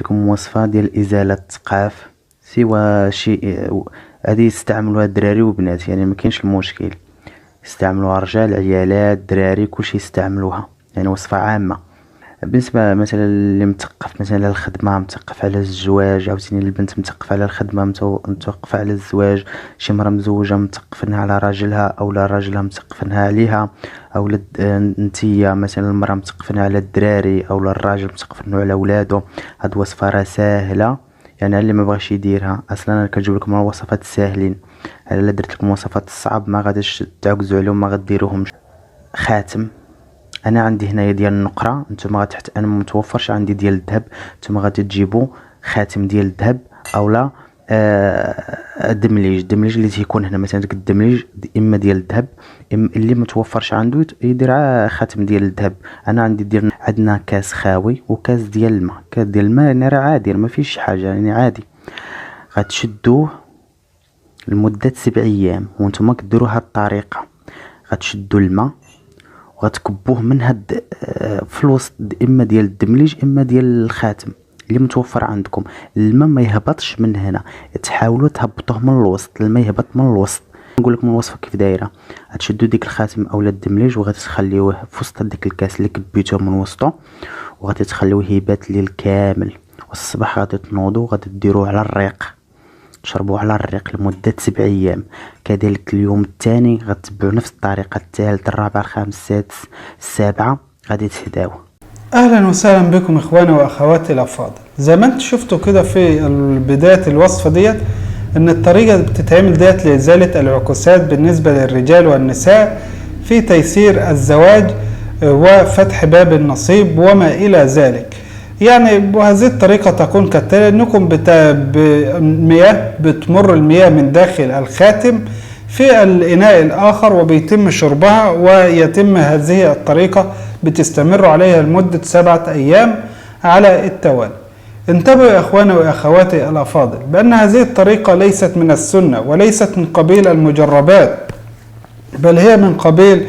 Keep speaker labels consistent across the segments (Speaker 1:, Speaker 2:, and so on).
Speaker 1: لكم وصفة ديال إزالة التقاف، سوا شيء هادي يستعملوها الدراري وبنات، يعني مكاينش المشكل، يستعملوها رجال عيالات دراري كلشي يستعملوها، يعني وصفة عامة. بالنسبة مثلا اللي مثقف مثلا على الخدمة، مثقف على الزواج، عاوتاني البنت مثقفة على الخدمة مثقفة على الزواج، شي مرا مزوجة مثقفنها على راجلها أو لا راجلها مثقفنها عليها، أو نتيا مثلا المرا مثقفنها على الدراري أو لا الراجل مثقفنو على ولادو. هاد وصفة راه ساهلة، يعني اللي ما بغاش يديرها. اصلا انا كنجيب لكم الوصفات الساهلين، على الا درت لكم وصفات الصعاب ما غاديش تعكزوا عليهم، ما غديروهمش. خاتم، انا عندي هنايا ديال النقره، نتوما غتحت انا متوفرش عندي ديال الذهب، نتوما غادي تجيبوا خاتم ديال الذهب اولا دمليج اللي تيكون هنا مثلا داك الدمليج اما ديال الذهب، اما اللي متوفرش عنده يدير خاتم ديال الذهب. انا عندي عندنا كاس خاوي وكاس ديال الماء، كاس ديال الماء يعني راه عادي، ما فيش حاجه يعني عادي. غتشدوه لمده 7 ايام وانتم كديروا هاد الطريقه. غتشدوا الماء وغتكبوه من هاد في الوسط، اما ديال الدمليج اما ديال الخاتم اللي متوفر عندكم. الماء ما يهبطش من هنا، تحاولوا تهبطوه من الوسط، الماء يهبط من الوسط. نقول لكم الوصفه كيف دايره. غتشدوا ديك الخاتم اولا الدمليج وغتخليوه في وسط ديك الكاس اللي كبيتوه من وسطه، وغادي تخليوه يبات الليل كامل، والصباح غادي تنوضوا وغادي ديروه على الريق، تشربوه على الريق لمدة 7 أيام. كذلك اليوم الثاني غتبعوا نفس الطريقة، الثالث الرابع الخامس السادس السابعة غادي تهداو.
Speaker 2: اهلا وسهلا بكم اخواني واخواتي الافاضل. زي ما انتم شفتوا كده في بداية الوصفة ديت، ان الطريقة بتتعمل ديت لازالة العكوسات بالنسبة للرجال والنساء في تيسير الزواج وفتح باب النصيب وما الى ذلك. يعني بهذه الطريقة تكون كالتالي: انكم بتمر المياه من داخل الخاتم في الإناء الآخر وبيتم شربها، ويتم هذه الطريقة بتستمر عليها لمدة 7 أيام على التوالي. انتبهوا يا أخواني وأخواتي الأفاضل بأن هذه الطريقة ليست من السنة وليست من قبيل المجربات، بل هي من قبيل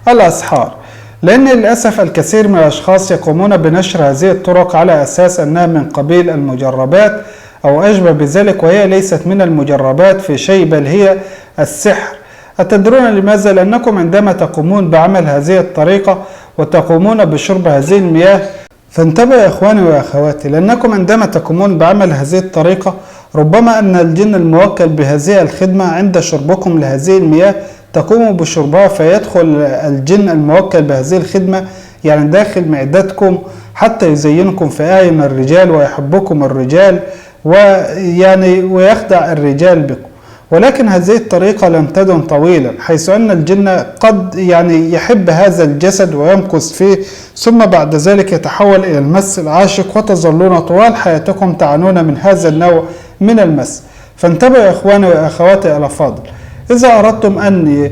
Speaker 2: الأسحار، لأن للأسف الكثير من الأشخاص يقومون بنشر هذه الطرق على أساس أنها من قبيل المجربات أو أشبه بذلك، وهي ليست من المجربات في شيء، بل هي السحر. أتدرون لماذا؟ لأنكم عندما تقومون بعمل هذه الطريقة وتقومون بشرب هذه المياه، فانتبهوا يا إخواني وأخواتي، لأنكم عندما تقومون بعمل هذه الطريقة ربما أن الجن الموكل بهذه الخدمة عند شربكم لهذه المياه تقوموا بشربها، فيدخل الجن الموكل بهذه الخدمة يعني داخل معدتكم حتى يزينكم في أعين الرجال ويحبكم الرجال ويخدع الرجال بكم. ولكن هذه الطريقة لم تدم طويلا، حيث أن الجن قد يحب هذا الجسد ويمكث فيه، ثم بعد ذلك يتحول إلى المس العاشق، وتظلون طوال حياتكم تعانون من هذا النوع من المس. فانتبهوا يا إخواني وأخواتي الأفاضل، إذا أردتم أن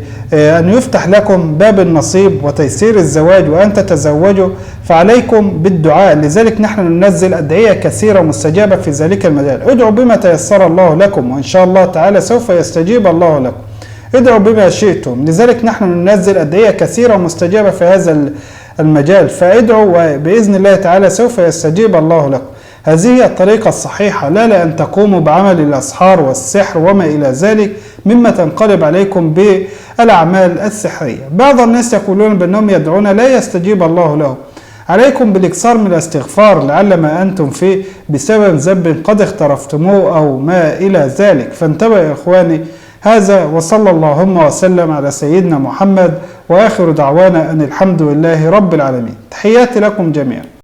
Speaker 2: يفتح لكم باب النصيب وتيسير الزواج وأن تتزوجوا فعليكم بالدعاء. لذلك نحن ننزل أدعية كثيرة مستجابة في ذلك المجال. ادعوا بما تيسر الله لكم، وإن شاء الله تعالى سوف يستجيب الله لكم. ادعوا بما شئتم، لذلك نحن ننزل أدعية كثيرة مستجابة في هذا المجال، فادعوا وبإذن الله تعالى سوف يستجيب الله لكم. هذه هي الطريقة الصحيحة، لا لأن تقوموا بعمل الأسحار والسحر وما إلى ذلك مما تنقلب عليكم بالأعمال السحرية. بعض الناس يقولون بأنهم يدعون لا يستجيب الله لهم. عليكم بالإكثار من الاستغفار لعل ما أنتم فيه بسبب ذنب قد اقترفتموه أو ما إلى ذلك. فانتبهوا يا إخواني، هذا وصلى اللهم وسلم على سيدنا محمد، وآخر دعوانا أن الحمد لله رب العالمين. تحياتي لكم جميعا.